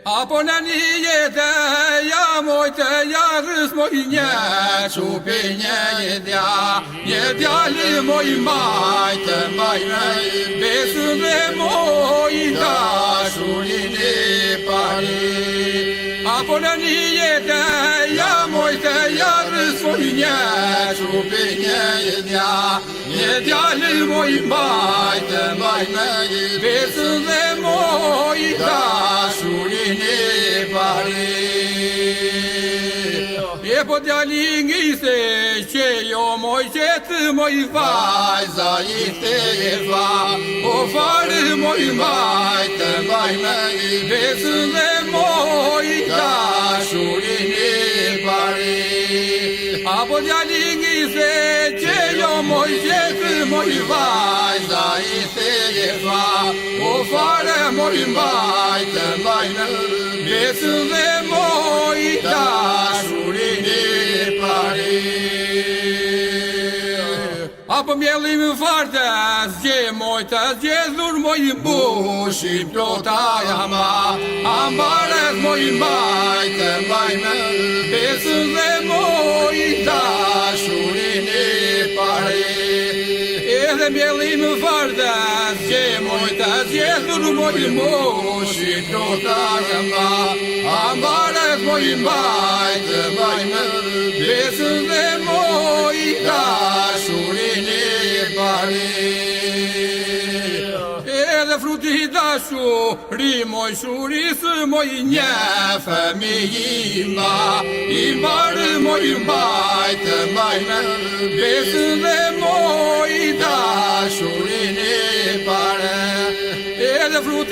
Apo në një jetë ja mojtë ja rës moj një qupi një djali moj majtë mbajnë besën dhe moj dashurin e pari. Apo në një jetë ja mojtë ja rës moj një qupi një djali moj majtë mbajnë besën dhe moj dashurin e pari. E po djali ngise që jo moj qetë moj vajza i teva, o farë moj majtë mbajnë besën dhe moj dashurin e pari. Apo djali ngise që jo moj qetë moj vajza i teva, o farë moj majtë mbajnë besën dhe moj dashurin e pari. Apo mjellim fartë zgje mojtë zgjedhur moj mbushim plota jama, ambaret moj majtë mbajnë besën dhe moj dashurin e pari. Edhe mjellim fartë zgje mojtë zgjedhur moj mbushim plota jama, ambaret moj majtë mbajnë besën dhe moj dashurin e pari. Edhe fruti dashuri moj shurisë moj një fëmijima, i marë moj majtë mbajnë besën dhe moj dashurin e pari. Edhe fruti